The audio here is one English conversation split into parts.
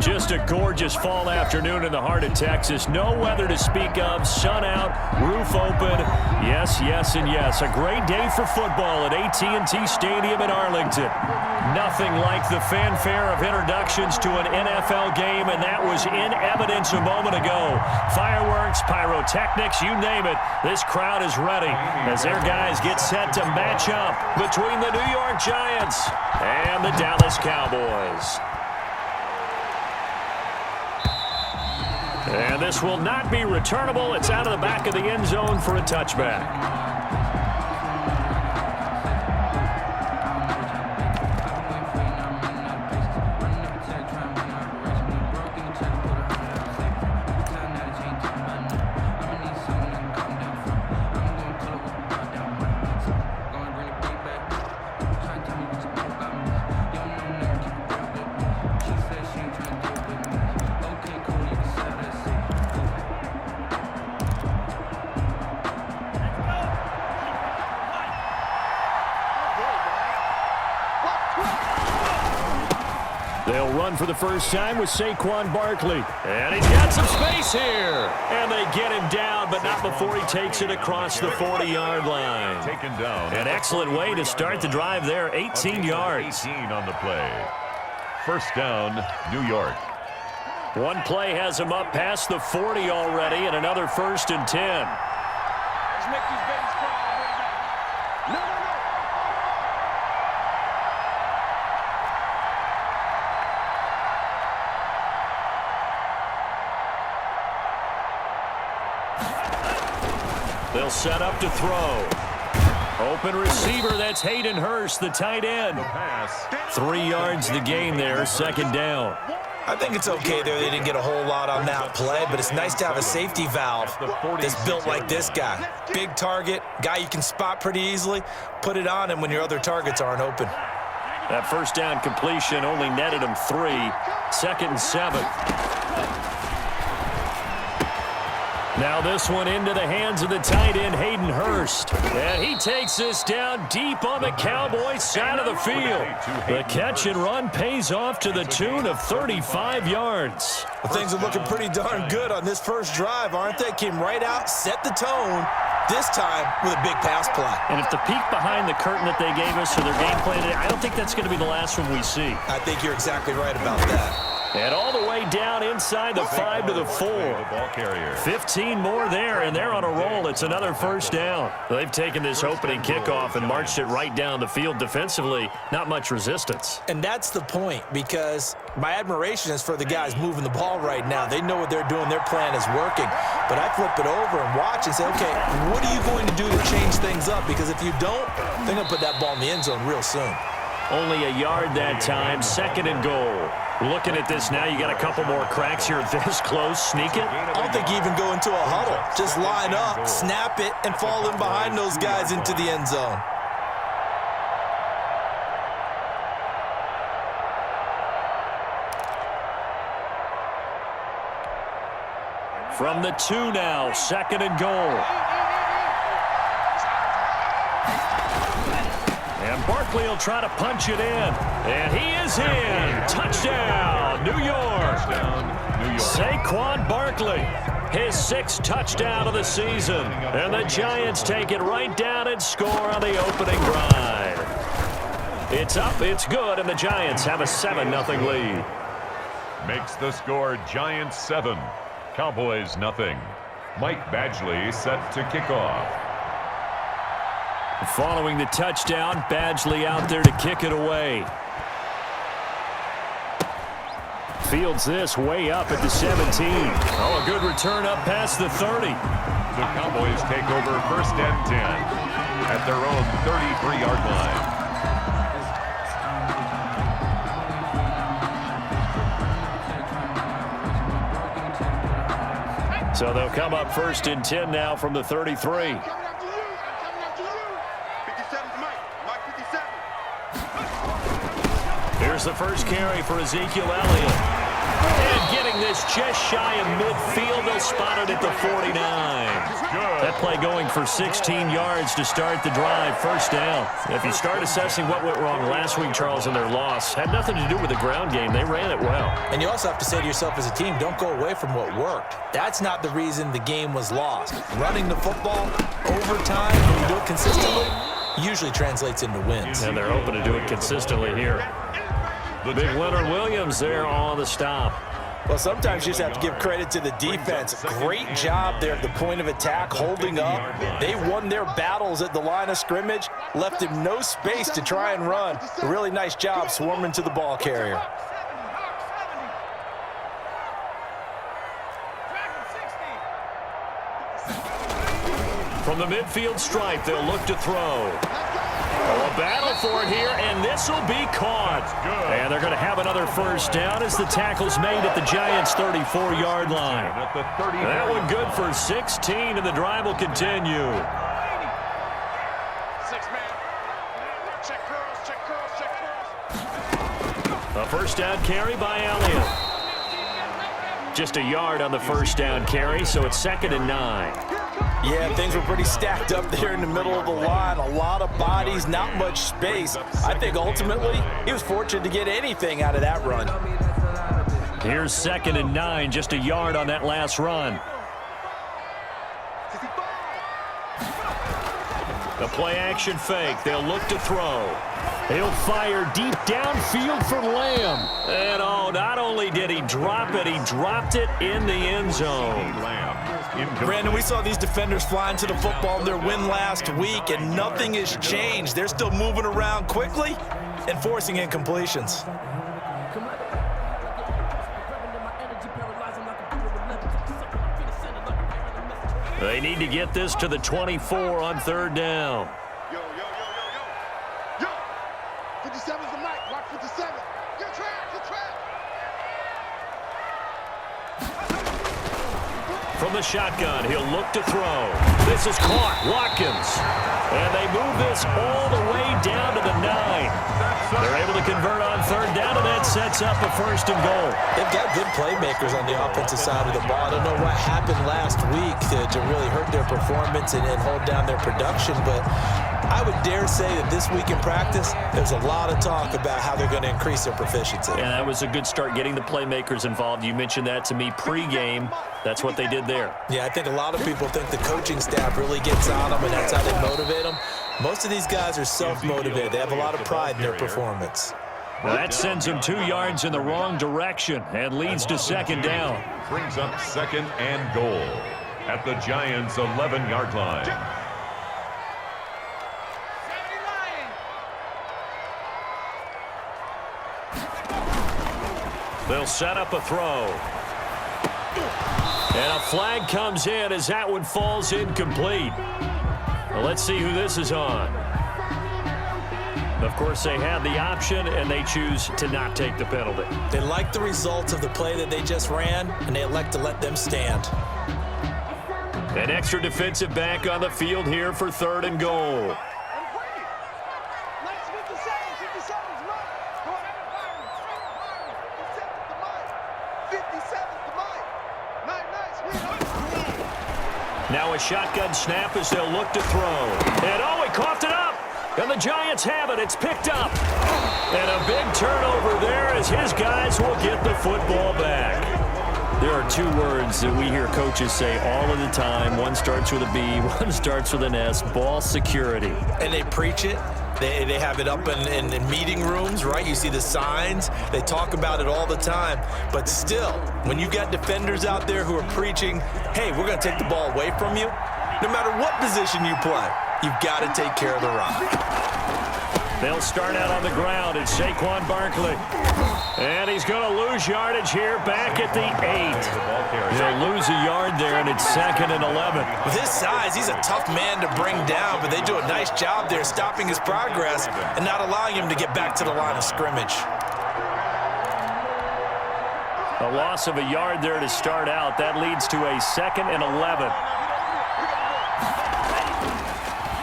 Just a gorgeous fall afternoon in the heart of Texas. No weather to speak of. Sun out, roof open. Yes, yes, and yes. A great day for football at AT&T Stadium in Arlington. Nothing like the fanfare of introductions to an NFL game, and that was in evidence a moment ago. Fireworks, pyrotechnics, you name it. This crowd is ready as their guys get set to match up between the New York Giants and the Dallas Cowboys. And this will not be returnable. It's out of the back of the end zone for a touchback. They'll run for the first time with Saquon Barkley. And he's got some space here. And they get him down, but not before he takes it across the 40-yard line. Taken down. An excellent way to start the drive there, 18 yards. 18 on the play. First down, New York. One play has him up past the 40 already, and another 1st and 10. Let's make these babies cry. No. They'll set up to throw. Open receiver, that's Hayden Hurst, the tight end. 3 yards the gain there, second down. I think it's okay there. They didn't get a whole lot on that play, but it's nice to have a safety valve that's built like this guy. Big target, guy you can spot pretty easily. Put it on him when your other targets aren't open. That first down completion only netted him 3. 2nd and 7. Now this one into the hands of the tight end, Hayden Hurst. And he takes this down deep on the Cowboys side of the field. The catch and run pays off to the tune of 35 yards. Well, things are looking pretty darn good on this first drive, aren't they? Came right out, set the tone, this time with a big pass play. And if the peek behind the curtain that they gave us or their game plan today, I don't think that's going to be the last one we see. I think you're exactly right about that. And all the way down inside the 5 to the 4. 15 more there, and they're on a roll. It's another first down. They've taken this opening kickoff and marched it right down the field defensively. Not much resistance. And that's the point, because my admiration is for the guys moving the ball right now. They know what they're doing. Their plan is working. But I flip it over and watch and say, okay, what are you going to do to change things up? Because if you don't, they're going to put that ball in the end zone real soon. Only a yard that time, 2nd and goal. Looking at this now, you got a couple more cracks here this close. Sneak it? I don't think you even go into a huddle. Just line up, snap it, and fall in behind those guys into the end zone. From the 2 now, 2nd and goal. And Barkley will try to punch it in. And he is in. Touchdown, New York. Saquon Barkley, his 6th touchdown of the season. And the Giants take it right down and score on the opening drive. It's up, it's good, and the Giants have a 7-0 lead. Makes the score Giants 7, Cowboys 0. Mike Badgley set to kick off. Following the touchdown, Badgley out there to kick it away. Fields this way up at the 17. Oh, a good return up past the 30. The Cowboys take over 1st and 10 at their own 33-yard line. So they'll come up 1st and 10 now from the 33. Here's the first carry for Ezekiel Elliott. And getting this just shy of midfield. They'll spot it at the 49. That play going for 16 yards to start the drive. First down. If you start assessing what went wrong last week, Charles, in their loss, had nothing to do with the ground game. They ran it well. And you also have to say to yourself as a team, don't go away from what worked. That's not the reason the game was lost. Running the football, overtime, when you do it consistently, usually translates into wins. And they're hoping to do it consistently here. The big Leonard Williams there on the stop. Well, sometimes you just have to give credit to the defense. Great job there at the point of attack, holding up. They won their battles at the line of scrimmage, left him no space to try and run. A really nice job swarming to the ball carrier. From the midfield stripe, they'll look to throw. A battle for it here, and this will be caught. And they're going to have another first down as the tackle's made at the Giants' 34-yard line. That one good for 16, and the drive will continue. A first down carry by Elliott. Just a yard on the first down carry, so it's 2nd and 9. Yeah, things were pretty stacked up there in the middle of the line. A lot of bodies, not much space. I think ultimately he was fortunate to get anything out of that run. Here's 2nd and 9, just a yard on that last run. The play action fake. They'll look to throw. He'll fire deep downfield for Lamb. And oh, not only did he drop it, he dropped it in the end zone. Brandon, we saw these defenders flying to the football in their win last week, and nothing has changed. They're still moving around quickly and forcing incompletions. They need to get this to the 24 on 3rd down. Yo. 57's the mic. Watch 57. Get track. From the shotgun, he'll look to throw. This is caught. Watkins. And they move this all the way down to the 9. They're able to convert on 3rd down, and that sets up a 1st and goal. They've got good playmakers on the offensive side of the ball. I don't know what happened last week to really hurt their performance and hold down their production, but I would dare say that this week in practice, there's a lot of talk about how they're going to increase their proficiency. And that was a good start, getting the playmakers involved. You mentioned that to me pregame. That's what they did there. Yeah, I think a lot of people think the coaching staff really gets on them, and that's how they motivate them. Most of these guys are self-motivated. They have a lot of pride in their performance. Well, that sends them 2 yards in the wrong direction and leads to 2nd down. Brings up 2nd and goal at the Giants' 11-yard line. They'll set up a throw. And a flag comes in as that one falls incomplete. Well, let's see who this is on. Of course, they had the option, and they choose to not take the penalty. They like the results of the play that they just ran, and they elect to let them stand. An extra defensive back on the field here for 3rd and goal. Now a shotgun snap as they'll look to throw. And oh, he coughed it up. And the Giants have it. It's picked up. And a big turnover there as his guys will get the football back. There are 2 words that we hear coaches say all of the time. One starts with a B, one starts with an S, ball security. And they preach it. They have it up in meeting rooms, right? You see the signs. They talk about it all the time. But still, when you've got defenders out there who are preaching, hey, we're going to take the ball away from you, no matter what position you play, you've got to take care of the rock. They'll start out on the ground. It's Saquon Barkley. And he's going to lose yardage here back at the 8. They'll lose a yard there, and it's 2nd and 11. With his size, he's a tough man to bring down, but they do a nice job there stopping his progress and not allowing him to get back to the line of scrimmage. A loss of a yard there to start out. That leads to a 2nd and 11.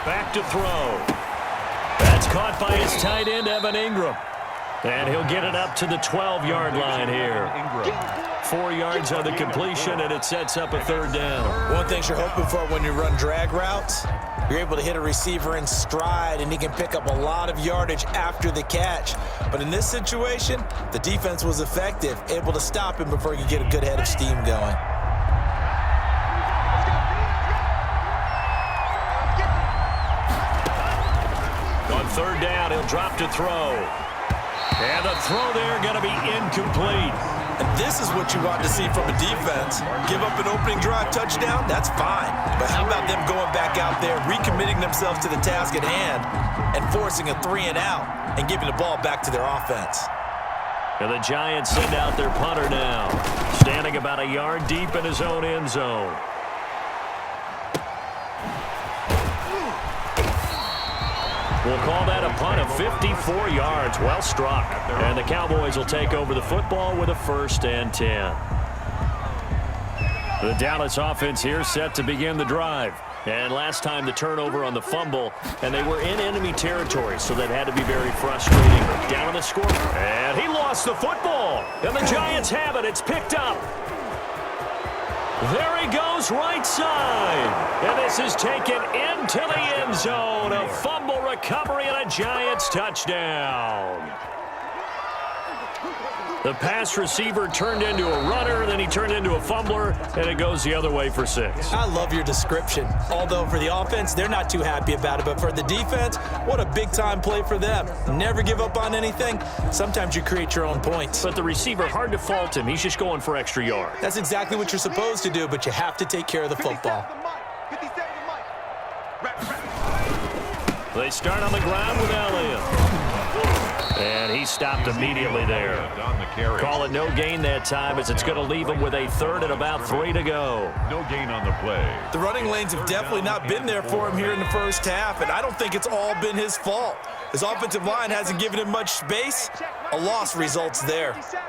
Back to throw. That's caught by his tight end, Evan Ingram. And he'll get it up to the 12-yard line here. 4 yards on the completion, and it sets up a third down. One thing you're hoping for when you run drag routes, you're able to hit a receiver in stride, and he can pick up a lot of yardage after the catch. But in this situation, the defense was effective, able to stop him before he could get a good head of steam going. On third down, he'll drop to throw. And the throw there going to be incomplete. And this is what you want to see from a defense. Give up an opening drive touchdown, that's fine. But how about them going back out there, recommitting themselves to the task at hand, and forcing a 3-and-out and giving the ball back to their offense? And the Giants send out their punter now, standing about a yard deep in his own end zone. We'll call that a punt of 54 yards. Well struck. And the Cowboys will take over the football with a 1st and 10. The Dallas offense here set to begin the drive. And last time the turnover on the fumble, and they were in enemy territory, so that had to be very frustrating. Down on the score. And he lost the football. And the Giants have it. It's picked up. There he goes, right side. And this is taken into the end zone. A fumble recovery and a Giants touchdown. The pass receiver turned into a runner, then he turned into a fumbler, and it goes the other way for 6. I love your description. Although for the offense, they're not too happy about it. But for the defense, what a big-time play for them. Never give up on anything. Sometimes you create your own points. But the receiver, hard to fault him. He's just going for extra yards. That's exactly what you're supposed to do, but you have to take care of the football. They start on the ground with Elliott. And he stopped immediately there. Call it no gain that time, as it's going to leave him with a 3rd and about 3 to go. No gain on the play. The running lanes have definitely not been there for him here in the first half, and I don't think it's all been his fault. His offensive line hasn't given him much space. A loss results there. I smell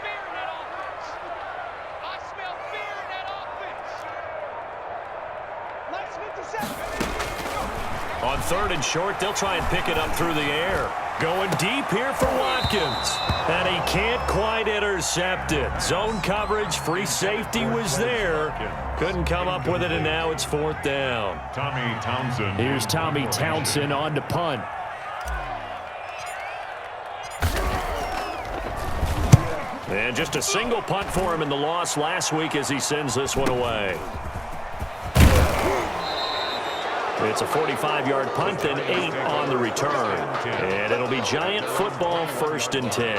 fear in that offense. I smell fear in that offense. Last 57. On 3rd and short, they'll try and pick it up through the air. Going deep here for Watkins. And he can't quite intercept it. Zone coverage, free safety was there. Couldn't come up with it, and now it's 4th down. Tommy Townsend. Here's Tommy Townsend on to punt. And just a single punt for him in the loss last week as he sends this one away. It's a 45-yard punt and 8 on the return. And it'll be Giant football 1st and 10.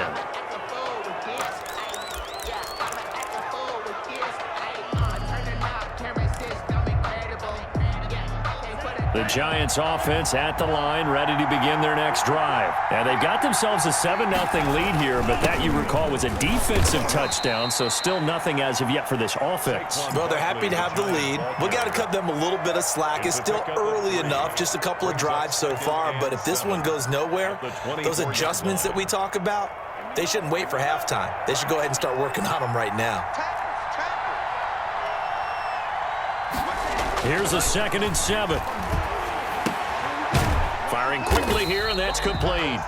The Giants offense at the line, ready to begin their next drive. And they've got themselves a 7-0 lead here, but that, you recall, was a defensive touchdown, so still nothing as of yet for this offense. Well, they're happy to have the lead. We got to cut them a little bit of slack. It's still early enough, just a couple of drives so far, but if this one goes nowhere, those adjustments that we talk about, they shouldn't wait for halftime. They should go ahead and start working on them right now. Here's a 2nd and 7. Firing quickly here, and that's complete.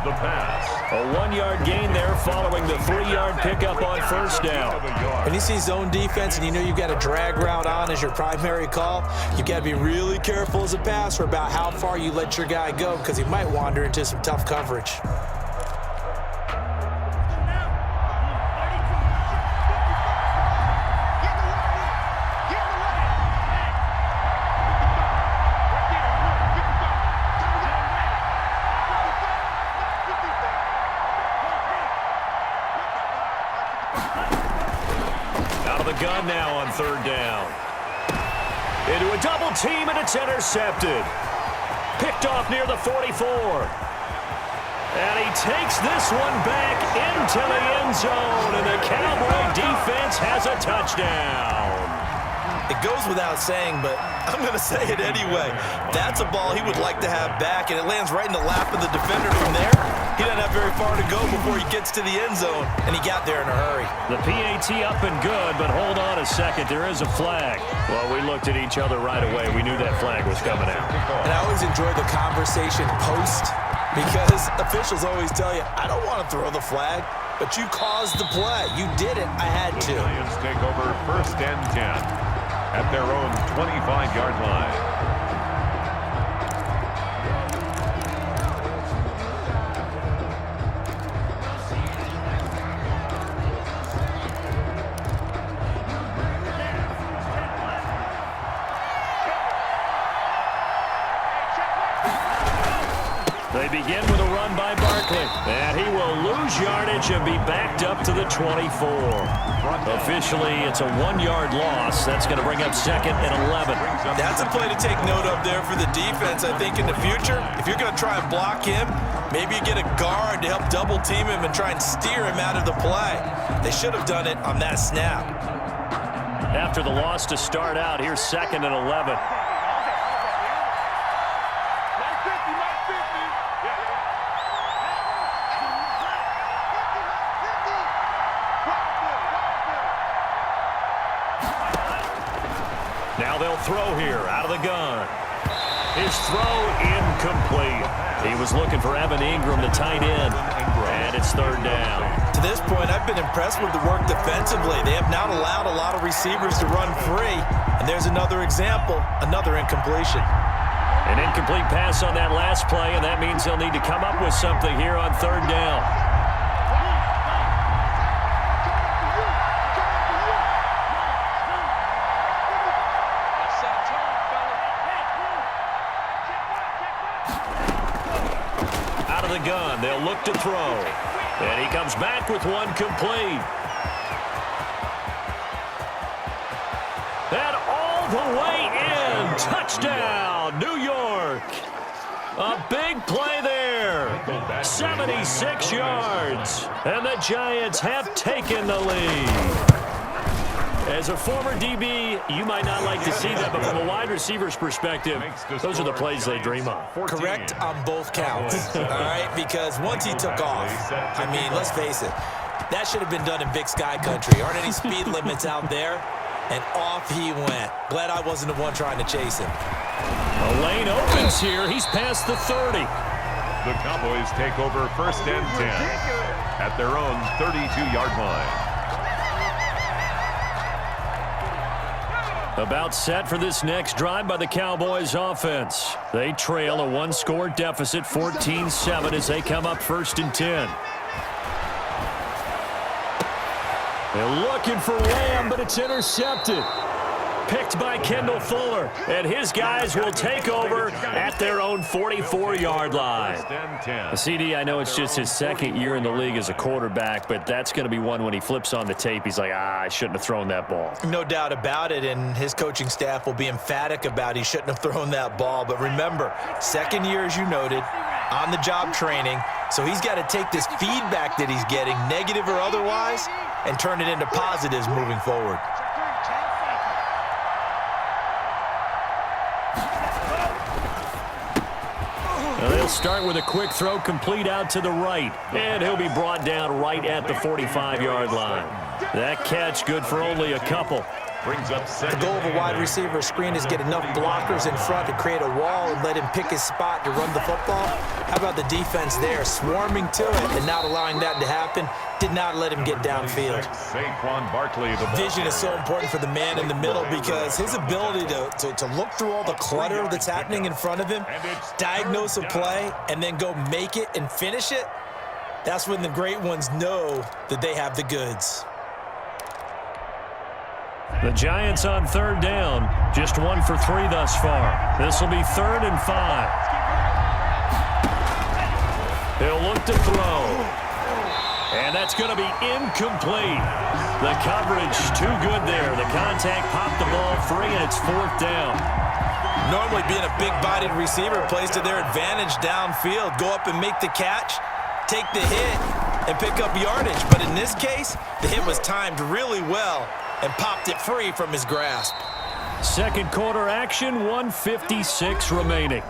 The pass. A 1-yard gain there following the 3-yard pickup on 1st down. When you see zone defense and you know you've got a drag route on as your primary call, you've got to be really careful as a passer about how far you let your guy go, because he might wander into some tough coverage. Gun now on 3rd down. Into a double team, and it's intercepted. Picked off near the 44. And he takes this one back into the end zone, and the Cowboy defense has a touchdown. It goes without saying, but I'm going to say it anyway. That's a ball he would like to have back, and it lands right in the lap of the defender from there. He doesn't have very far to go before he gets to the end zone, and he got there in a hurry. The PAT up and good, but hold on a second. There is a flag. Well, we looked at each other right away. We knew that flag was coming out. And I always enjoy the conversation post because officials always tell you, I don't want to throw the flag, but you caused the play. You did it. I had to. The Giants take over 1st and 10 at their own 25-yard line. They begin with a run by Barkley, and he will lose yardage and be backed up to the 24. Officially, it's a 1-yard loss. That's going to bring up 2nd and 11. That's a play to take note of there for the defense, I think, in the future. If you're going to try and block him, maybe you get a guard to help double team him and try and steer him out of the play. They should have done it on that snap. After the loss to start out, here's 2nd and 11. Now they'll throw here out of the gun. His throw incomplete. He was looking for Evan Ingram, the tight end, and it's 3rd down. To this point, I've been impressed with the work defensively. They have not allowed a lot of receivers to run free, and there's another example, another incompletion. An incomplete pass on that last play, and that means they'll need to come up with something here on 3rd down. Gun. They'll look to throw. And he comes back with one complete. And all the way in. Touchdown, New York. A big play there. 76 yards. And the Giants have taken the lead. As a former DB, you might not like to see that, but from a wide receiver's perspective, those are the plays they dream of. Correct on both counts, all right? Because once he took off, I mean, let's face it, that should have been done in Big Sky country. Aren't any speed limits out there? And off he went. Glad I wasn't the one trying to chase him. A lane opens here. He's past the 30. The Cowboys take over 1st and 10 at their own 32-yard line. About set for this next drive by the Cowboys offense. They trail a 1-score deficit, 14-7, as they come up 1st and 10. They're looking for Lamb, but it's intercepted. Picked by Kendall Fuller, and his guys will take over at their own 44-yard line. CD, I know it's just his 2nd year in the league as a quarterback, but that's going to be one when he flips on the tape, he's like, I shouldn't have thrown that ball. No doubt about it, and his coaching staff will be emphatic about he shouldn't have thrown that ball. But remember, 2nd year, as you noted, on-the-job training, so he's got to take this feedback that he's getting, negative or otherwise, and turn it into positives moving forward. They'll start with a quick throw complete out to the right, and he'll be brought down right at the 45-yard line. That catch good for only a couple. The goal of a wide receiver screen is get enough blockers in front to create a wall and let him pick his spot to run the football. How about the defense there, swarming to it and not allowing that to happen? Did not let him get downfield. Vision is so important for the man in the middle because his ability to look through all the clutter that's happening in front of him, diagnose a play, and then go make it and finish it, that's when the great ones know that they have the goods. The Giants on 3rd down, just 1 for 3 thus far. This will be 3rd and 5. He'll look to throw. And that's going to be incomplete. The coverage too good there. The contact popped the ball free, and it's 4th down. Normally being a big-bodied receiver plays to their advantage downfield. Go up and make the catch, take the hit, and pick up yardage. But in this case, the hit was timed really well and popped it free from his grasp. 2nd quarter action, 1:56 remaining.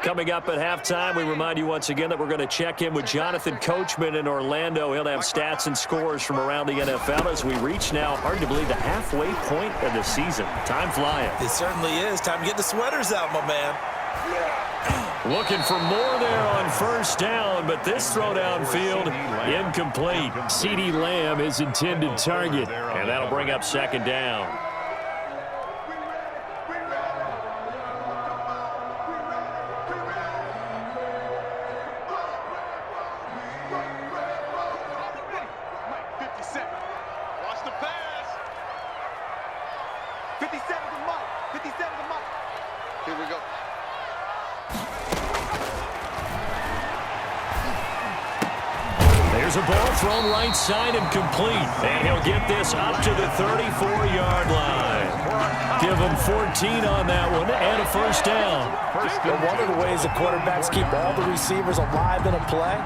Coming up at halftime, we remind you once again that we're going to check in with Jonathan Coachman in Orlando. He'll have stats and scores from around the NFL as we reach now, hard to believe, the halfway point of the season. Time flying. It certainly is. Time to get the sweaters out, my man. Looking for more there on first down, but this throw downfield incomplete. CeeDee Lamb is intended target, and that'll bring up second down. There's a ball thrown right side and complete. And he'll get this up to the 34-yard line. Give him 14 on that one and a first down. Well, one of the ways the quarterbacks keep all the receivers alive in a play,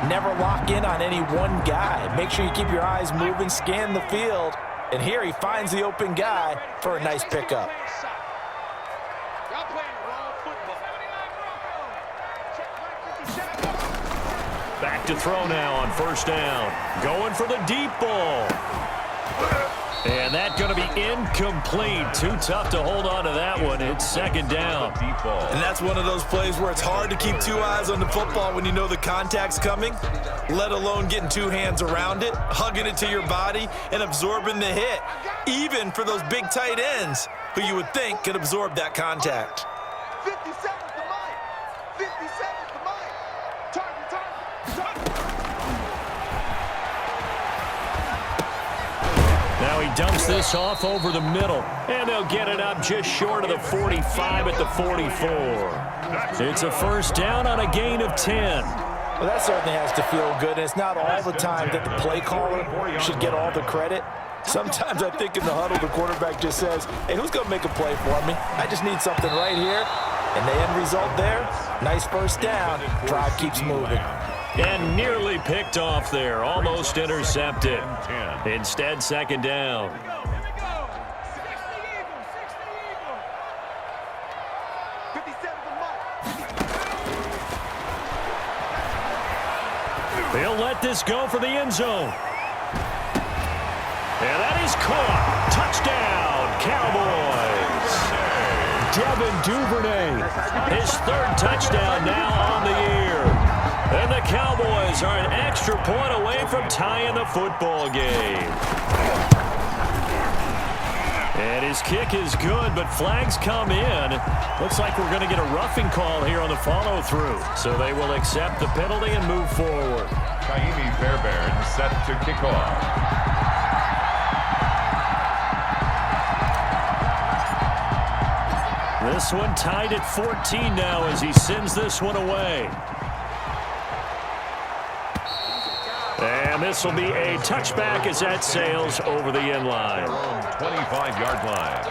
never lock in on any one guy. Make sure you keep your eyes moving, scan the field. And here he finds the open guy for a nice pickup. Back to throw now on first down. Going for the deep ball. And that's going to be incomplete. Too tough to hold on to that one. It's second down. And that's one of those plays where it's hard to keep two eyes on the football when you know the contact's coming, let alone getting two hands around it, hugging it to your body, and absorbing the hit, even for those big tight ends who you would think could absorb that contact. 50 seconds to Mike. 50 seconds to Mike. Target. Now he dumps this off over the middle, and they'll get it up just short of the 45 at the 44. It's a first down on a gain of 10. Well, that certainly has to feel good, and it's not all the time that the play caller should get all the credit. Sometimes I think in the huddle, the quarterback just says, hey, who's going to make a play for me? I just need something right here. And the end result there, nice first down. Drive keeps moving. And nearly picked off there, almost intercepted. Instead, second down. They'll let this go for the end zone. And that is caught. Touchdown, Cowboys. Devin Duvernay, his third touchdown now on the year. And the Cowboys are an extra point away from tying the football game. And his kick is good, but flags come in. Looks like we're going to get a roughing call here on the follow-through. So they will accept the penalty and move forward. Kaimi Fairbairn set to kick off. This one tied at 14 now as he sends this one away. And this will be a touchback as that sails over the end line. 25-yard line.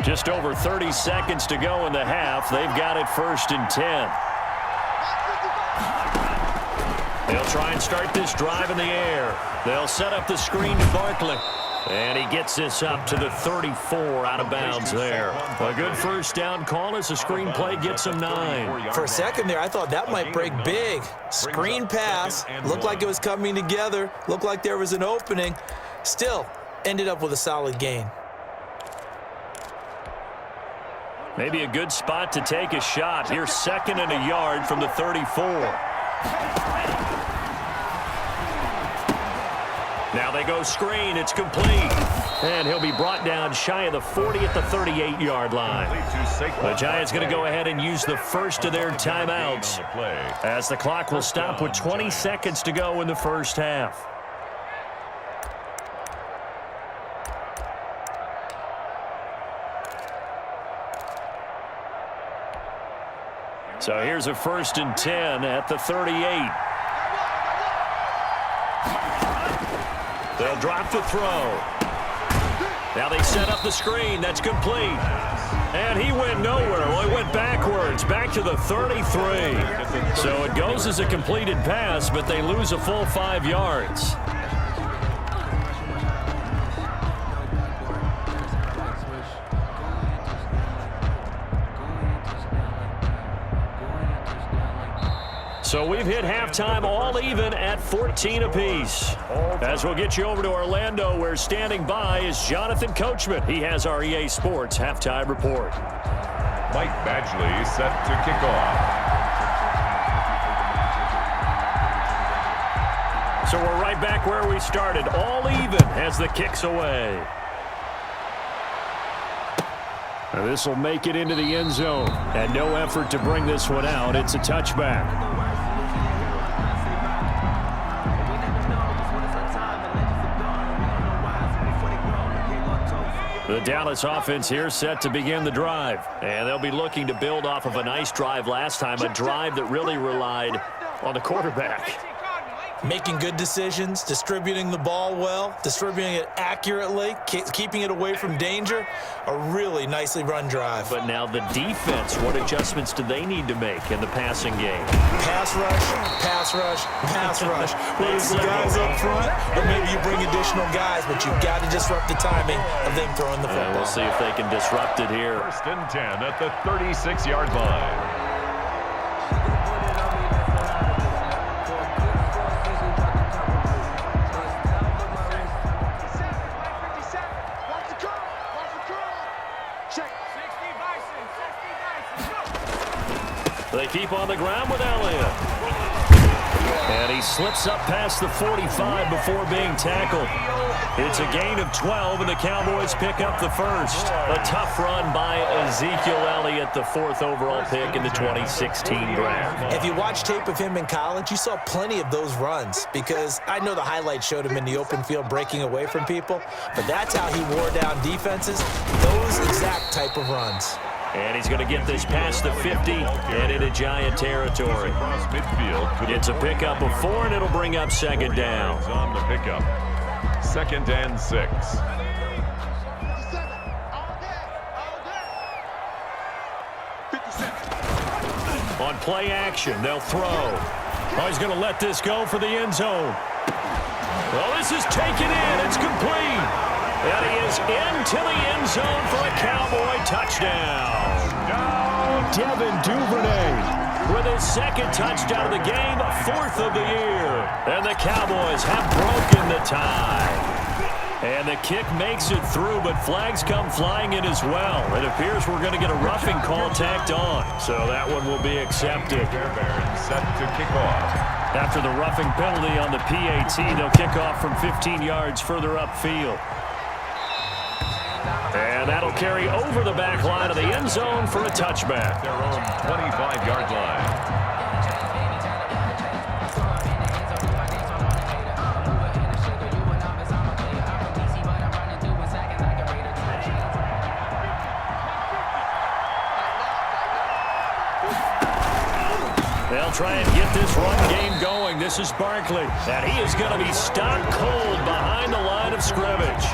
Just over 30 seconds to go in the half. They've got it first and 10. They'll try and start this drive in the air. They'll set up the screen to Barkley. And he gets this up to the 34 out of bounds there. A good first down call as the screen play gets him 9. For a second there, I thought that might break big. Screen pass. Looked like it was coming together. Looked like there was an opening. Still, ended up with a solid gain. Maybe a good spot to take a shot. Here's second and a yard from the 34. Now they go screen. It's complete. And he'll be brought down shy of the 40 at the 38-yard line. The Giants going to go ahead and use the first of their timeouts as the clock will stop with 20 seconds to go in the first half. So here's a first and 10 at the 38. They'll drop the throw. Now they set up the screen. That's complete. And he went nowhere. Well, he went backwards, back to the 33. So it goes as a completed pass, but they lose a full 5 yards. So we've hit halftime all even at 14 apiece. As we'll get you over to Orlando, where standing by is Jonathan Coachman. He has our EA Sports halftime report. Mike Badgley set to kick off. So we're right back where we started, all even as the kick's away. This will make it into the end zone, and no effort to bring this one out. It's a touchback. The Dallas offense here set to begin the drive, and they'll be looking to build off of a nice drive last time, a drive that really relied on the quarterback. Making good decisions, distributing the ball well, distributing it accurately, keeping it away from danger. A really nicely run drive. But now the defense, what adjustments do they need to make in the passing game? Pass rush, pass rush, pass rush. Whether it's the guys up front, or maybe you bring additional guys, but you've got to disrupt the timing of them throwing the football. We'll see if they can disrupt it here. 1st and 10 at the 36-yard line. They keep on the ground with Elliott. And he slips up past the 45 before being tackled. It's a gain of 12, and the Cowboys pick up the first. A tough run by Ezekiel Elliott, the 4th overall pick in the 2016 draft. If you watch tape of him in college, you saw plenty of those runs, because I know the highlights showed him in the open field breaking away from people, but that's how he wore down defenses, those exact type of runs. And he's going to get this past the 50 and into Giant territory. It's a pickup of 4, and it'll bring up 2nd down. On the pickup. 2nd and 6. On play action, they'll throw. Oh, he's going to let this go for the end zone. Well, this is taken in. It's complete. And he is into the end zone for a Cowboy touchdown. Devin Duvernay with his 2nd touchdown of the game, 4th of the year. And the Cowboys have broken the tie. And the kick makes it through, but flags come flying in as well. It appears we're going to get a roughing call tacked on, so that one will be accepted. Set to kick off. After the roughing penalty on the PAT, they'll kick off from 15 yards further upfield. And that'll carry over the back line of the end zone for a touchback. Their own 25-yard line. They'll try and get this run game going. This is Barkley, and he is going to be stopped cold behind the line of scrimmage.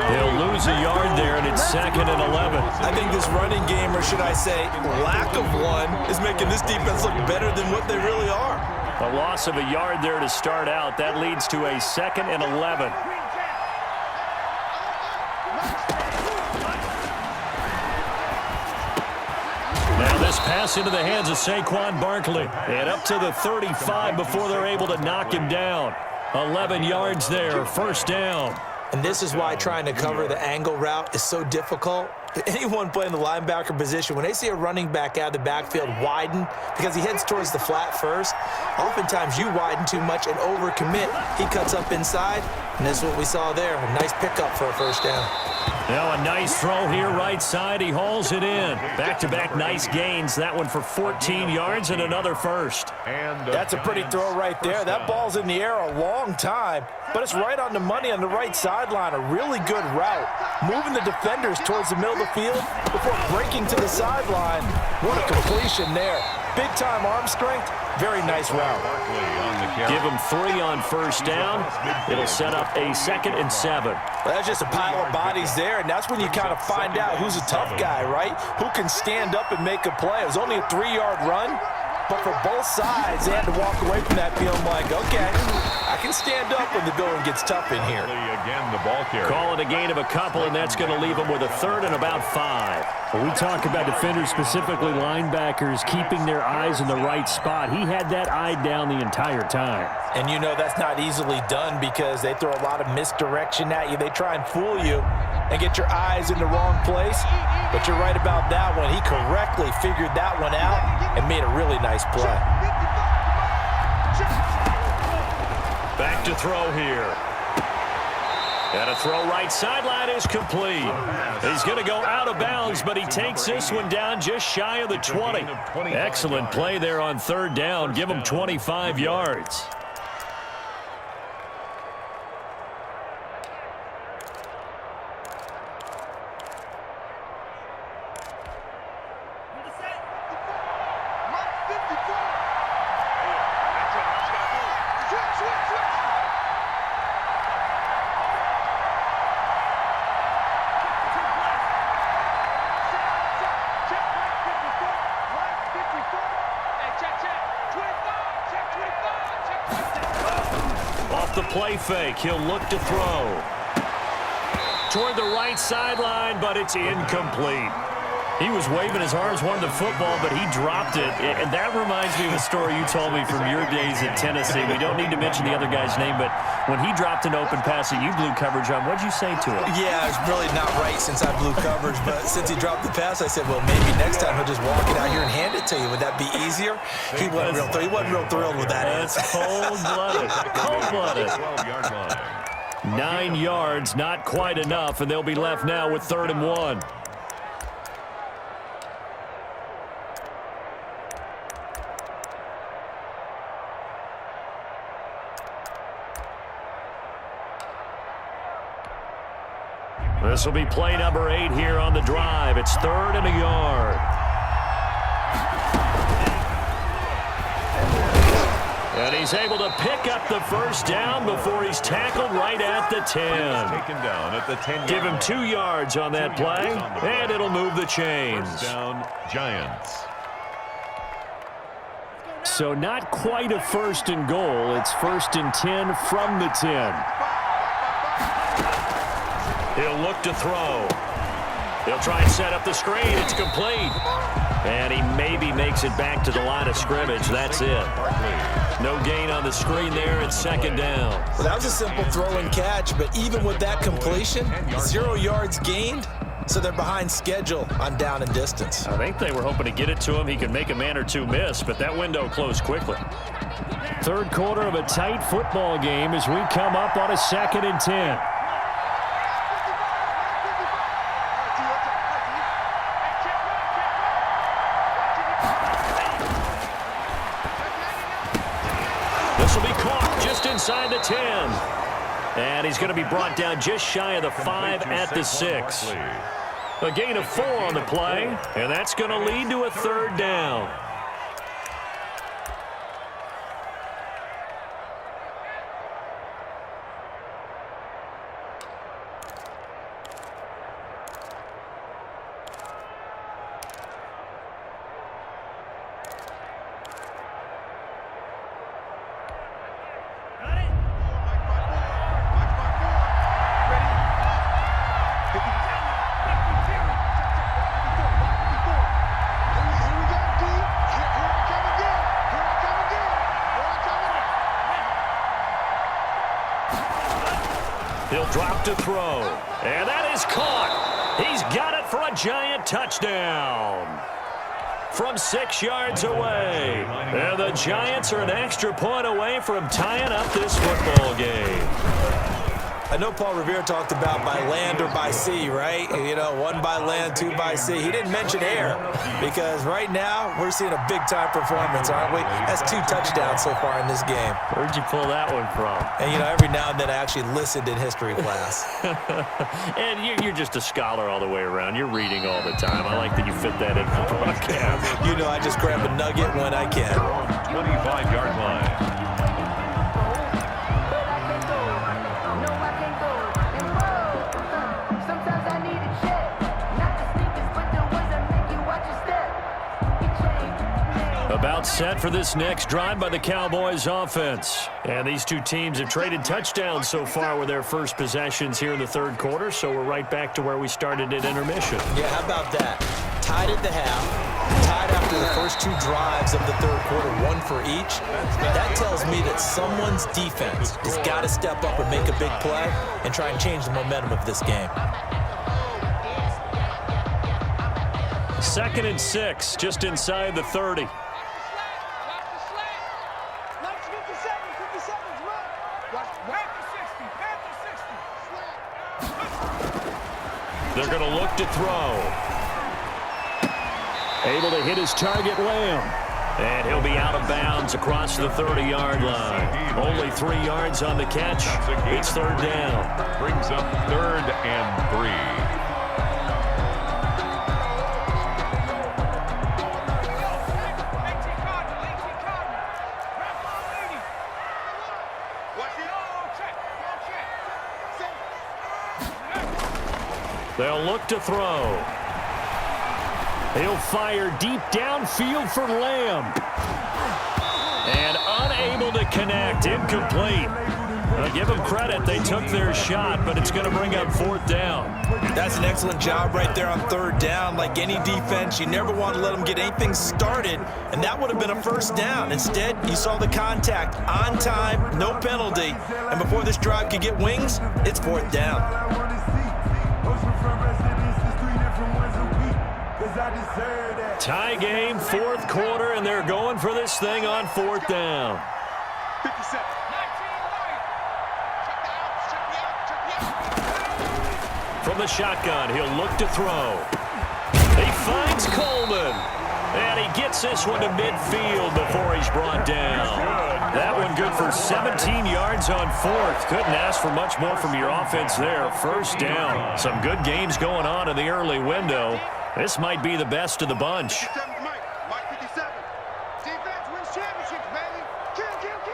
They'll lose a yard there, and it's 2nd and 11. I think this running game, or should I say lack of one, is making this defense look better than what they really are. A loss of a yard there to start out. That leads to a 2nd and 11. Now this pass into the hands of Saquon Barkley. And up to the 35 before they're able to knock him down. 11 yards there, 1st down. And this is why trying to cover the angle route is so difficult. Anyone playing the linebacker position, when they see a running back out of the backfield widen because he heads towards the flat first, oftentimes you widen too much and overcommit. He cuts up inside, and this is what we saw there. A nice pickup for a 1st down. Now a nice throw here right side. He hauls it in. Back-to-back nice gains. That one for 14 yards and another 1st. That's a pretty throw right there. That ball's in the air a long time, but it's right on the money on the right sideline. A really good route. Moving the defenders towards the middle of the field before breaking to the sideline. What a completion there. Big-time arm strength. Very nice route. Give him 3 on 1st down. It'll set up a 2nd and 7. Well, that's just a pile of bodies there, and that's when you kind of find out who's a tough guy, right? Who can stand up and make a play. It was only a 3-yard run, but for both sides, they had to walk away from that feeling like, okay, I can stand up when the going gets tough in here. Again, the ball carrier. Call it a gain of a couple, and that's going to leave them with a third and about 5. When we talk about defenders, specifically linebackers, keeping their eyes in the right spot, he had that eye down the entire time. And you know that's not easily done because they throw a lot of misdirection at you. They try and fool you and get your eyes in the wrong place. But you're right about that one. He correctly figured that one out and made a really nice play. Back to throw here. And a throw right sideline is complete. He's going to go out of bounds, but he takes this one down just shy of the 20. Excellent play there on third down. Give him 25 yards. The play fake. He'll look to throw toward the right sideline, but it's incomplete. He was waving his arms, wanted the football, but he dropped it. And that reminds me of a story you told me from your days in Tennessee. We don't need to mention the other guy's name, but when he dropped an open pass that you blew coverage on, what'd you say to him? Yeah, it's really not right since I blew coverage, but since he dropped the pass, I said, well, maybe next time he'll just walk it out here and hand it to you. Would that be easier? He wasn't real thrilled with that answer. Cold-blooded. Cold-blooded. 12-yard line. 9 yards, not quite enough, and they'll be left now with 3rd and 1. This will be play number 8 here on the drive. It's 3rd and a yard. And he's able to pick up the first down before he's tackled right at the 10. Taken down at the 10. Give him 2 yards on that play, and it'll move the chains. First down, Giants. So not quite a 1st and goal. It's 1st and 10 from the 10. He'll look to throw. He'll try and set up the screen. It's complete. And he maybe makes it back to the line of scrimmage. That's it. No gain on the screen there. It's 2nd down. Well, that was a simple throw and catch, but even with that completion, 0 yards gained, so they're behind schedule on down and distance. I think they were hoping to get it to him. He could make a man or two miss, but that window closed quickly. 3rd quarter of a tight football game as we come up on a 2nd and 10. This will be caught just inside the 10. And he's going to be brought down just shy of the 5 at the 6. A gain of 4 on the play, and that's going to lead to a 3rd down. He'll drop to throw. And that is caught. He's got it for a Giant touchdown. From 6 yards away. And the Giants are an extra point away from tying up this football game. I know Paul Revere talked about by land or by sea, right? You know, 1 by land, 2 by sea. He didn't mention air because right now we're seeing a big-time performance, aren't we? That's 2 touchdowns so far in this game. Where'd you pull that one from? And, you know, every now and then I actually listened in history class. And you're just a scholar all the way around. You're reading all the time. I like that you fit that in the broadcast. You know, I just grab a nugget when I can. 25-yard line. About Timeout set for this next drive by the Cowboys offense. And these two teams have traded touchdowns so far with their first possessions here in the third quarter, so we're right back to where we started at intermission. Yeah, how about that? Tied at the half, tied after the first two drives of the third quarter, one for each. That tells me that someone's defense has got to step up and make a big play and try and change the momentum of this game. 2nd and 6, just inside the 30. Watch the slant. Watch 57. 57's right. Watch Panther 60. Panther 60. They're going to look to throw. Able to hit his target, Lamb. And he'll be out of bounds across the 30-yard line. Only 3 yards on the catch. It's third down. Brings up 3rd and 3. They'll look to throw. He'll fire deep downfield for Lamb. And unable to connect. Incomplete. Give them credit. They took their shot, but it's going to bring up 4th down. That's an excellent job right there on 3rd down. Like any defense, you never want to let them get anything started, and that would have been a 1st down. Instead, you saw the contact on time, no penalty, and before this drive could get wings, it's 4th down. Tie game, 4th quarter, and they're going for this thing on 4th down. 57. From the shotgun, he'll look to throw. He finds Coleman. And he gets this one to midfield before he's brought down. That one good for 17 yards on 4th. Couldn't ask for much more from your offense there. 1st down. Some good games going on in the early window. This might be the best of the bunch. Mike 57. Defense wins championships, baby. Kill. 19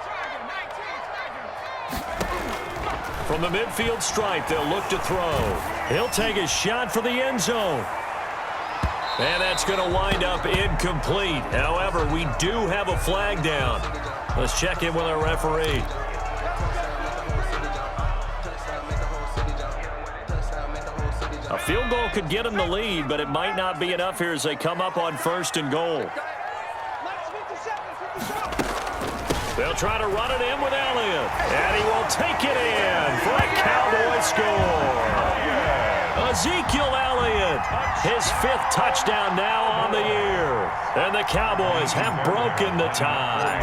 target. From the midfield stripe, they'll look to throw. He'll take a shot for the end zone. And that's going to wind up incomplete. However, we do have a flag down. Let's check in with our referee. A field goal could get them the lead, but it might not be enough here as they come up on 1st and goal. They'll try to run it in with Elliott. And he will take it in for a Cowboy score. Ezekiel Elliott, his 5th touchdown now on the year. And the Cowboys have broken the tie.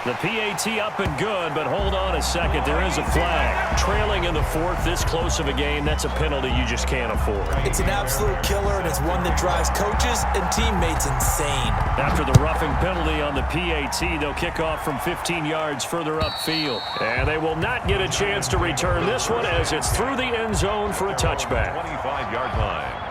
The PAT up and good, but hold on a second. There is a flag. Trailing in the 4th, this close of a game, that's a penalty you just can't afford. It's an absolute killer, and it's one that drives coaches and teammates insane. After the roughing penalty on the PAT, they'll kick off from 15 yards further upfield. And they will not get a chance to return this one as it's through the end zone for a touchback. 25-yard line.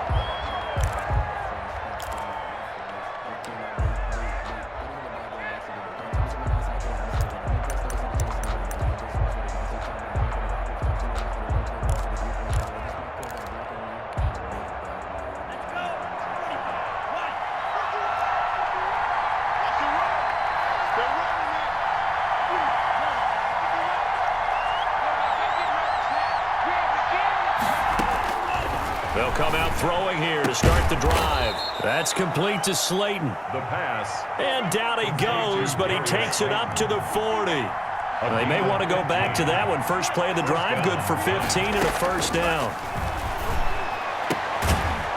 They'll come out throwing here to start the drive. That's complete to Slayton. The pass. And down he goes, but he takes it up to the 40. They may want to go back to that one. First play of the drive, good for 15 and a 1st down.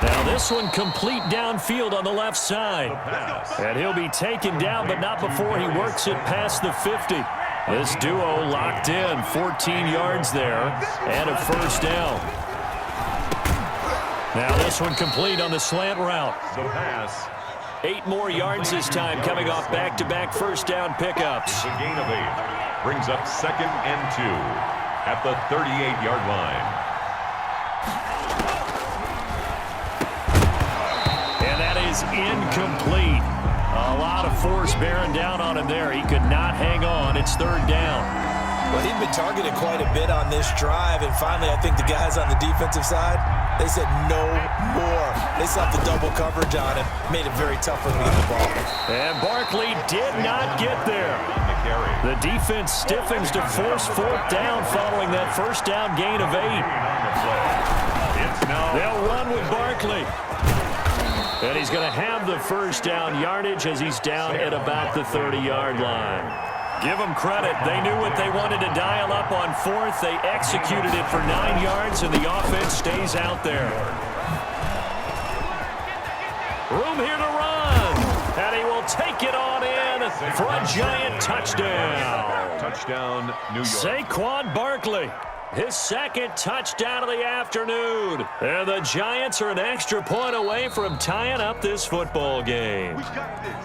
Now this one complete downfield on the left side. And he'll be taken down, but not before he works it past the 50. This duo locked in, 14 yards there, and a 1st down. Now this one complete on the slant route. The pass. 8 more yards this time, coming off back-to-back 1st down pickups. It's a gain of 8. Brings up 2nd and 2 at the 38-yard line. And that is incomplete. A lot of force bearing down on him there. He could not hang on. It's 3rd down. Well, he'd been targeted quite a bit on this drive, and finally I think the guys on the defensive side, they said no more. They slapped the double coverage on him, made it very tough for him to get the ball. And Barkley did not get there. The defense stiffens to force fourth down following that first down gain of 8. They'll run with Barkley. And he's going to have the first down yardage as he's down at about the 30-yard line. Give them credit. They knew what they wanted to dial up on fourth. They executed it for 9 yards, and the offense stays out there. Room here to run. And he will take it on in for a Giant touchdown. Touchdown, New York. Saquon Barkley, his second touchdown of the afternoon. And the Giants are an extra point away from tying up this football game. We got this.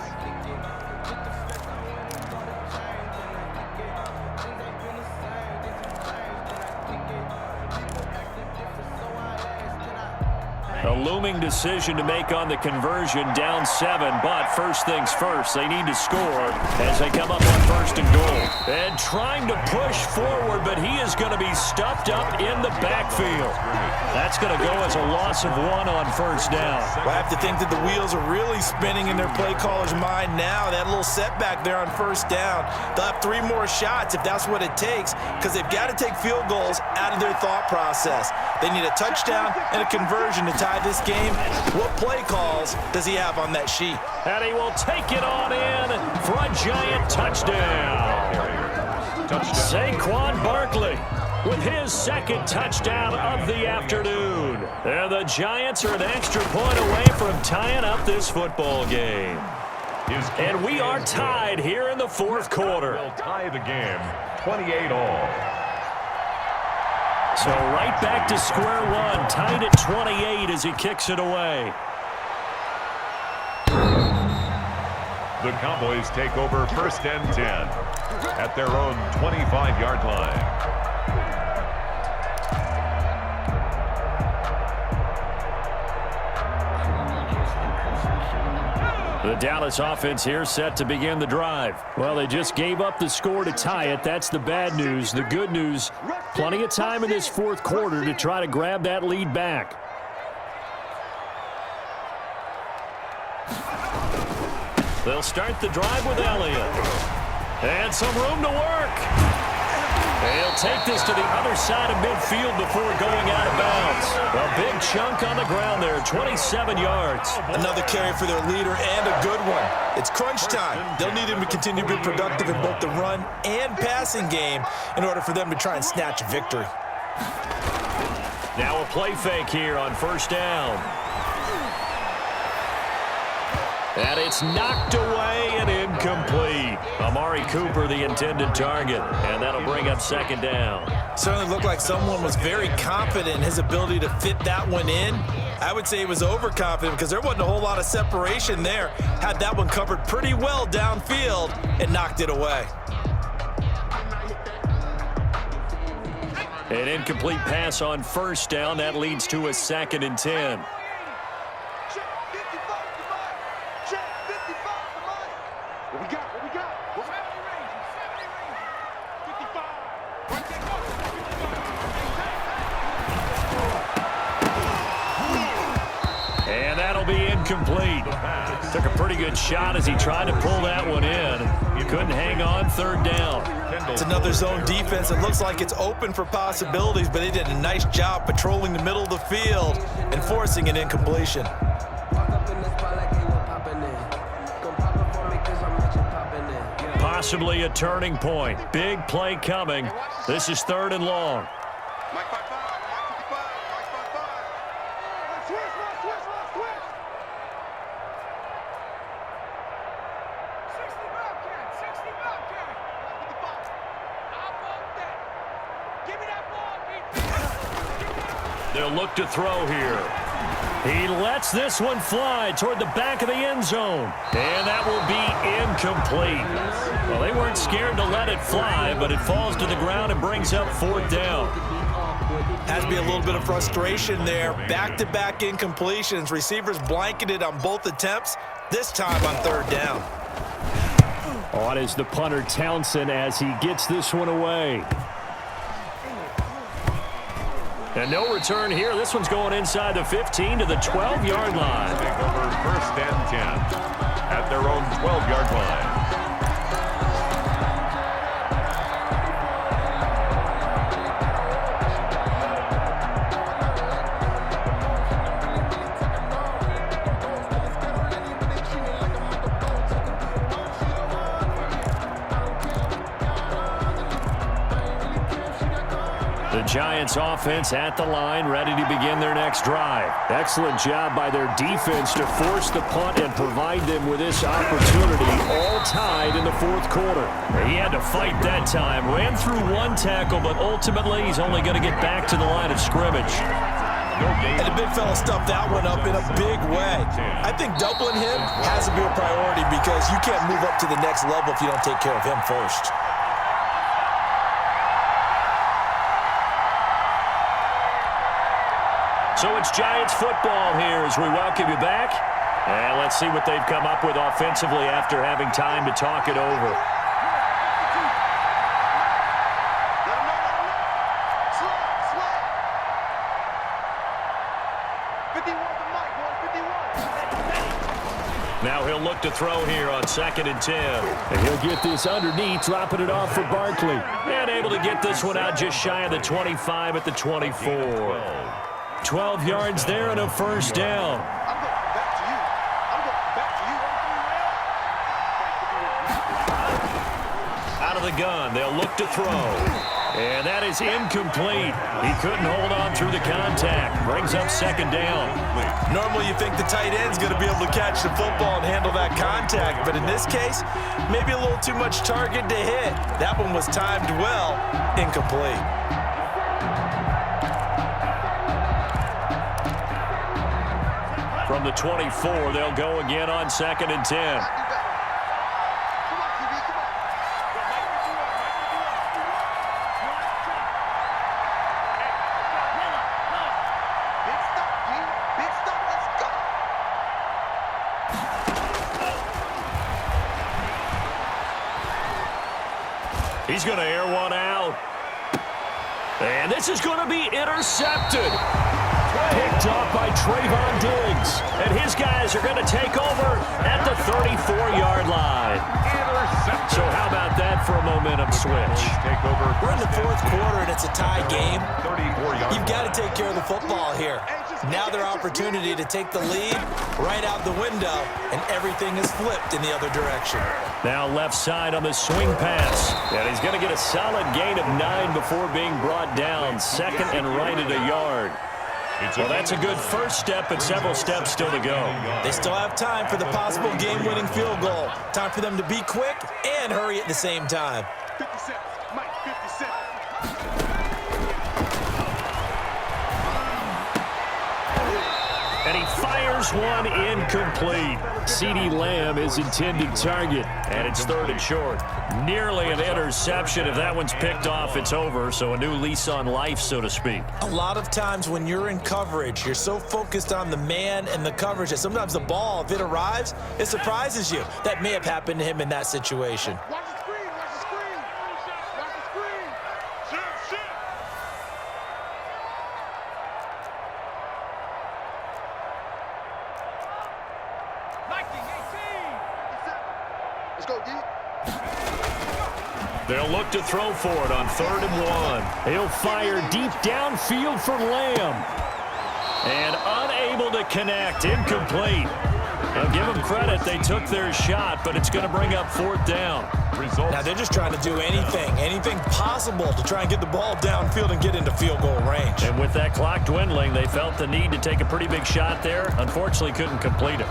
A looming decision to make on the conversion, down 7, but first things first, they need to score as they come up on first and goal. And trying to push forward, but he is going to be stuffed up in the backfield. That's going to go as a loss of 1 on first down. Well, I have to think that the wheels are really spinning in their play caller's mind now. That little setback there on first down. They'll have 3 more shots if that's what it takes, because they've got to take field goals out of their thought process. They need a touchdown and a conversion to tie this game. What play calls does he have on that sheet? And he will take it on in for a Giant touchdown. Saquon Barkley with his second touchdown of the afternoon. And the Giants are an extra point away from tying up this football game. And we are tied here in the fourth quarter. Will tie the game 28-all. So right back to square one, tied at 28 as he kicks it away. The Cowboys take over first and 10 at their own 25-yard line. The Dallas offense here set to begin the drive. Well, they just gave up the score to tie it. That's the bad news. The good news, plenty of time in this fourth quarter to try to grab that lead back. They'll start the drive with Elliott. And some room to work. They'll take this to the other side of midfield before going out of bounds. A big chunk on the ground there, 27 yards. Another carry for their leader and a good one. It's crunch time. They'll need him to continue to be productive in both the run and passing game in order for them to try and snatch a victory. Now a play fake here on first down. And it's knocked away and incomplete. Amari Cooper, the intended target, and that'll bring up second down. Certainly looked like someone was very confident in his ability to fit that one in. I would say he was overconfident because there wasn't a whole lot of separation there. Had that one covered pretty well downfield and knocked it away. An incomplete pass on first down. That leads to a 2nd and 10. And that'll be incomplete. Took a pretty good shot as he tried to pull that one in. Couldn't hang on, third down. It's another zone defense. It looks like it's open for possibilities, but they did a nice job patrolling the middle of the field and forcing an incompletion. Possibly a turning point. Big play coming. This is 3rd and long. They'll look to throw here. He lets this one fly toward the back of the end zone. And that will be incomplete. Well, they weren't scared to let it fly, but it falls to the ground and brings up 4th down. Has to be a little bit of frustration there. Back-to-back incompletions. Receivers blanketed on both attempts, this time on 3rd down. On is the punter Townsend as he gets this one away. And no return here. This one's going inside the 15 to the 12-yard line. Take over 1st and 10 at their own 12-yard line. The Giants offense at the line, ready to begin their next drive. Excellent job by their defense to force the punt and provide them with this opportunity, all tied in the 4th quarter. He had to fight that time. Ran through one tackle, but ultimately he's only going to get back to the line of scrimmage. And the big fella stuffed that one up in a big way. I think doubling him has to be a priority because you can't move up to the next level if you don't take care of him first. So it's Giants football here as we welcome you back. And let's see what they've come up with offensively after having time to talk it over. Now he'll look to throw here on 2nd and 10. And he'll get this underneath, dropping it off for Barkley. And able to get this one out just shy of the 25 at the 24. 12 yards there and a 1st down. Out of the gun, they'll look to throw. And that is incomplete. He couldn't hold on through the contact. Brings up 2nd down. Normally you think the tight end's going to be able to catch the football and handle that contact, but in this case, maybe a little too much target to hit. That one was timed well, incomplete. From the 24, they'll go again on 2nd and 10. He's going to air one out. And this is going to be intercepted. Picked off by Trayvon Diggs. And his guys are going to take over at the 34-yard line. So how about that for a momentum switch? We're in the 4th quarter and it's a tie game. You've got to take care of the football here. Now their opportunity to take the lead right out the window, and everything is flipped in the other direction. Now left side on the swing pass. And he's going to get a solid gain of 9 before being brought down. 2nd and right at a yard. Well, that's a good first step, but several steps still to go. They still have time for the possible game-winning field goal. Time for them to be quick and hurry at the same time. 57, Mike, 57. And he fires one incomplete. CeeDee Lamb is intended target, and it's 3rd and short. Nearly an interception. If that one's picked off, it's over, so a new lease on life, so to speak. A lot of times when you're in coverage, you're so focused on the man and the coverage that sometimes the ball, if it arrives, it surprises you. That may have happened to him in that situation. Watch the screen, watch the screen. Watch the screen. Shoot. Let's go, D. They'll look to throw for it on 3rd and 1. He'll fire deep downfield for Lamb. And unable to connect. Incomplete. Now give them credit. They took their shot, but it's going to bring up 4th down. Now they're just trying to do anything possible to try and get the ball downfield and get into field goal range. And with that clock dwindling, they felt the need to take a pretty big shot there. Unfortunately, couldn't complete it.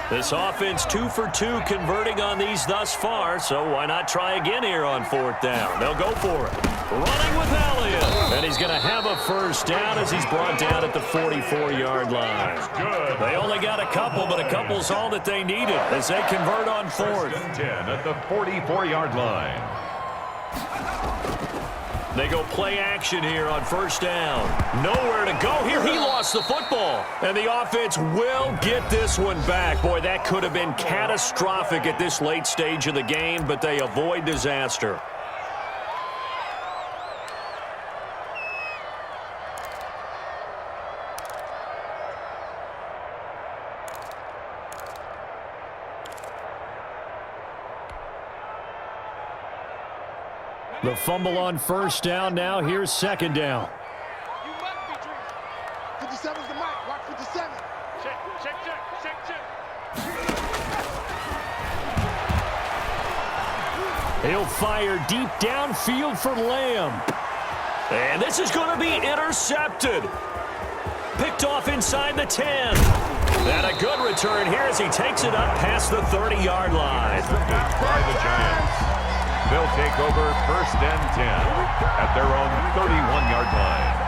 This offense 2 for 2 converting on these thus far, so why not try again here on 4th down? They'll go for it. Running with Elliott. And he's going to have a 1st down as he's brought down at the 44-yard line. Good. They only got a couple, but a couple's all that they needed as they convert on 4th. 10 at the 44-yard line. They go play action here on first down. Nowhere to go here. He lost the football. And the offense will get this one back. Boy, that could have been catastrophic at this late stage of the game, but they avoid disaster. The fumble on first down. Now here's second down. You must be dreaming. 57's the mic. Watch 57. Check. He'll fire deep downfield for Lamb. And this is going to be intercepted. Picked off inside the 10. And a good return here as he takes it up past the 30-yard line. By the Giants. They'll take over first and 10 at their own 31-yard line.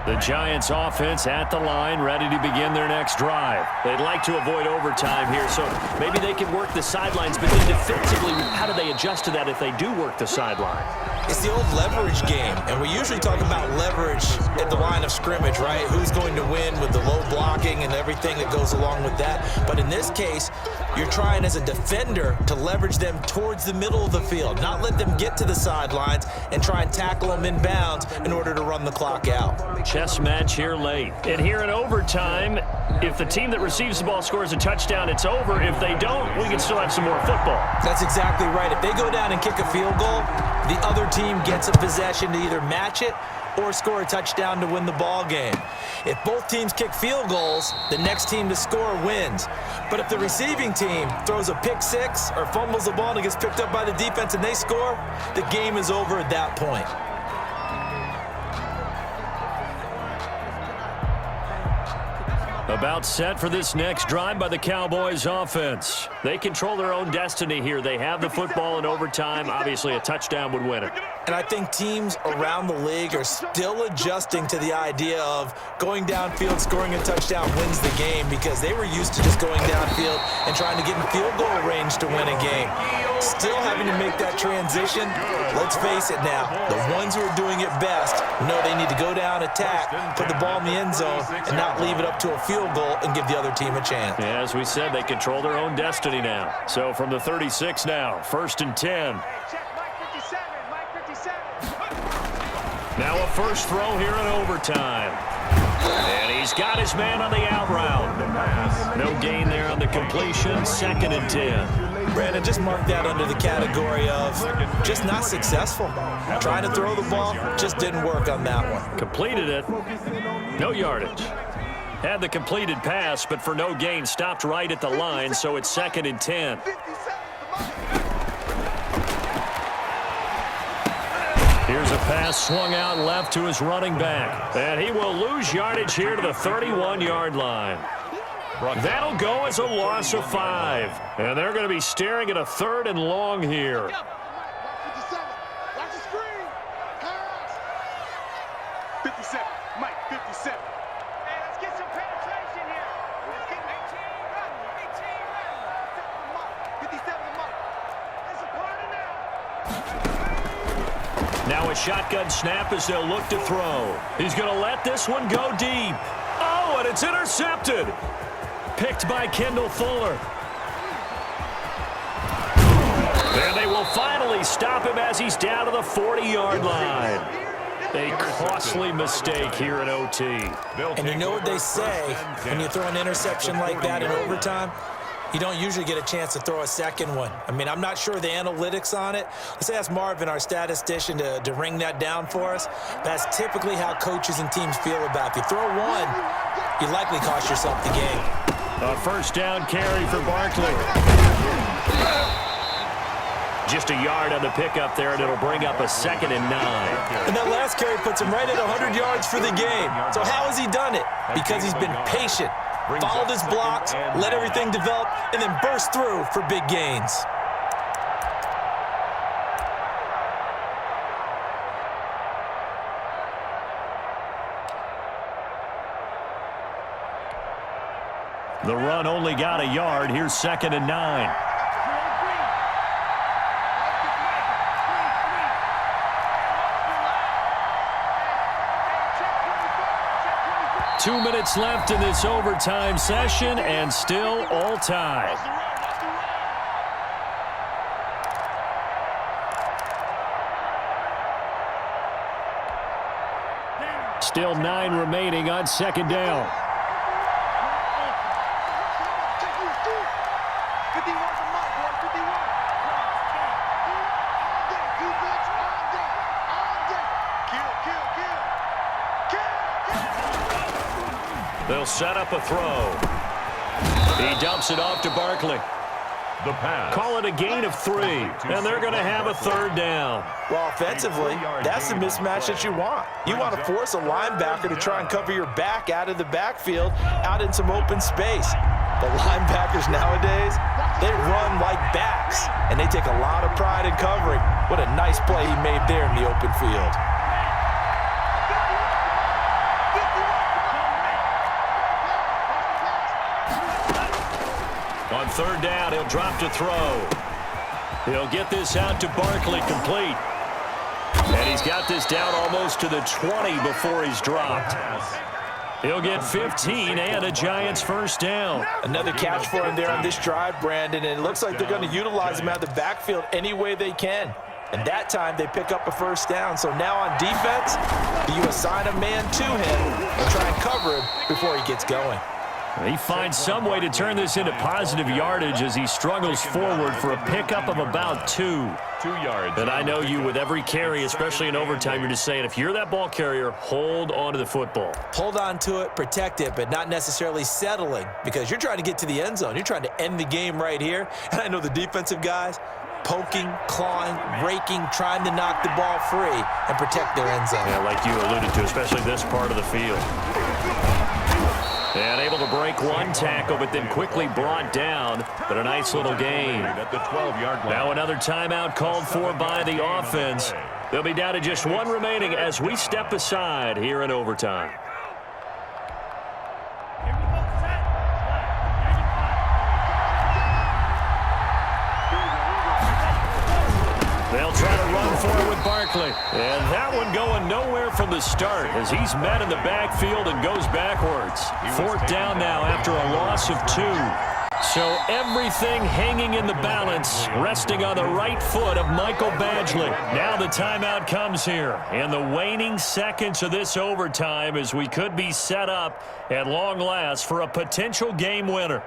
The Giants offense at the line, ready to begin their next drive. They'd like to avoid overtime here, so maybe they can work the sidelines, but then defensively, how do they adjust to that if they do work the sideline? It's the old leverage game, and we usually talk about leverage at the line of scrimmage, right? Who's going to win with the low blocking and everything that goes along with that. But in this case, you're trying as a defender to leverage them towards the middle of the field, not let them get to the sidelines and try and tackle them in bounds in order to run the clock out. Chess match here late. And here in overtime, if the team that receives the ball scores a touchdown, it's over. If they don't, we can still have some more football. That's exactly right. If they go down and kick a field goal, the other team gets a possession to either match it or score a touchdown to win the ball game. If both teams kick field goals, the next team to score wins. But if the receiving team throws a pick six or fumbles the ball and it gets picked up by the defense and they score, the game is over at that point. About set for this next drive by the Cowboys offense. They control their own destiny here. They have the football in overtime. Obviously, a touchdown would win it. And I think teams around the league are still adjusting to the idea of going downfield, scoring a touchdown wins the game, because they were used to just going downfield and trying to get in field goal range to win a game. Still having to make that transition. Let's face it now, the ones who are doing it best know they need to go down, attack, put the ball in the end zone, and not leave it up to a field goal and give the other team a chance. Yeah, as we said, they control their own destiny now. So from the 36 now, first and 10. Check Mike 57. Mike 57. Now a first throw here in overtime. And he's got his man on the out route. No gain there on the completion, second and 10. Brandon, just mark that under the category of just not successful. Trying to throw the ball, just didn't work on that one. Completed it. No yardage. Had the completed pass, but for no gain, stopped right at the line, so it's second and 10. Here's a pass swung out left to his running back. And he will lose yardage here to the 31-yard line. That'll go as a loss of 5. And they're going to be staring at a third and long here. 57. Watch the screen. Pass. 57. Mike 57. Hey, let's get some penetration here. Let's get 18 run. 18 run. 57 the mark. That's a corner now. Now a shotgun snap as they'll look to throw. He's going to let this one go deep. Oh, and it's intercepted. Picked by Kendall Fuller. And they will finally stop him as he's down to the 40-yard line. A costly mistake here in OT. And you know what they say, when you throw an interception like that in overtime, you don't usually get a chance to throw a second one. I mean, I'm not sure the analytics on it. Let's ask Marvin, our statistician, to ring that down for us. That's typically how coaches and teams feel about it. If you throw one, you likely cost yourself the game. A first down carry for Barkley. Just a yard on the pickup there, and it'll bring up a 2nd and 9. And that last carry puts him right at 100 yards for the game. So how has he done it? Because he's been patient, followed his blocks, let everything develop, and then burst through for big gains. The run only got a yard. Here's 2nd and 9. 2 minutes left in this overtime session, and still all tied. Still 9 remaining on 2nd down. They'll set up a throw. He dumps it off to Barkley. The pass. Call it a gain of 3, and they're going to have a 3rd down. Well, offensively, that's the mismatch that you want. You want to force a linebacker to try and cover your back out of the backfield, out in some open space. The linebackers nowadays, they run like backs, and they take a lot of pride in covering. What a nice play he made there in the open field. On 3rd down, he'll drop to throw. He'll get this out to Barkley, complete. And he's got this down almost to the 20 before he's dropped. He'll get 15 and a Giants 1st down. Another catch for him there on this drive, Brandon, and it looks like they're going to utilize him out of the backfield any way they can. And that time, they pick up a 1st down. So now on defense, do you assign a man to him and try and cover him before he gets going? He finds some way to turn this into positive yardage as he struggles forward for a pickup of about 2. 2 yards. And I know you, with every carry, especially in overtime, you're just saying, if you're that ball carrier, hold on to the football. Hold on to it, protect it, but not necessarily settling, because you're trying to get to the end zone. You're trying to end the game right here. And I know the defensive guys, poking, clawing, raking, trying to knock the ball free and protect their end zone. Yeah, like you alluded to, especially this part of the field. And able to break one tackle, but then quickly brought down. But a nice little gain. At the 12-yard line. Now another timeout called for by the offense. They'll be down to just 1 remaining as we step aside here in overtime. They'll try to run for it with Barkley. And that one going nowhere from the start as he's met in the backfield and goes backwards. 4th down now after a loss of 2. So everything hanging in the balance, resting on the right foot of Michael Badgley. Now the timeout comes here in the waning seconds of this overtime as we could be set up at long last for a potential game winner.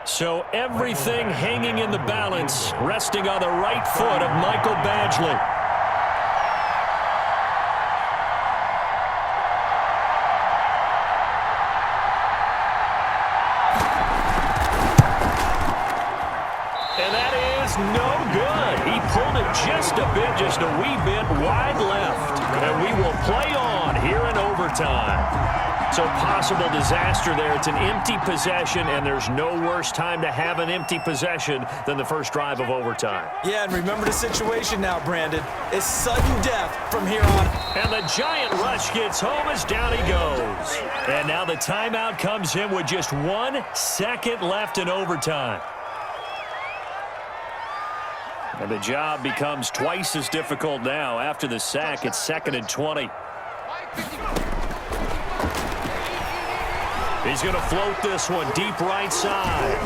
So everything hanging in the balance, resting on the right foot of Michael Badgley. And that is no good. He pulled it just a bit, just a wee bit wide left. And we will play on here in overtime. So possible disaster there. It's an empty possession, and there's no worse time to have an empty possession than the first drive of overtime. Yeah, and remember the situation now, Brandon. It's sudden death from here on. And the giant rush gets home as down he goes. And now the timeout comes in with just 1 second left in overtime. And the job becomes twice as difficult now. After the sack, it's 2nd and 20. He's going to float this one deep right side.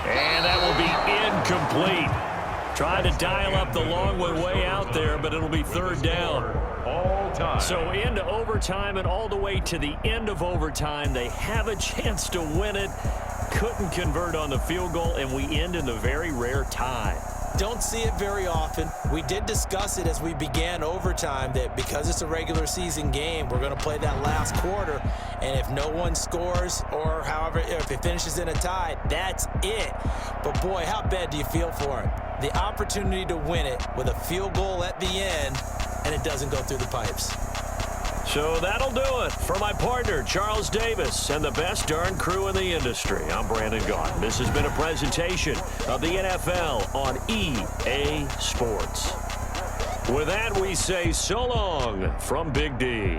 And that will be incomplete. Trying to dial up the long way out there, but it'll be 3rd down. All time. So into overtime and all the way to the end of overtime. They have a chance to win it. Couldn't convert on the field goal, and we end in the very rare tie. don't see it very often. We did discuss it as we began overtime that because it's a regular season game, we're going to play that last quarter. And if no one scores or however, if it finishes in a tie, that's it. But boy, how bad do you feel for him? The opportunity to win it with a field goal at the end, and it doesn't go through the pipes. So that'll do it for my partner, Charles Davis, and the best darn crew in the industry. I'm Brandon Gaughan. This has been a presentation of the NFL on EA Sports. With that, we say so long from Big D.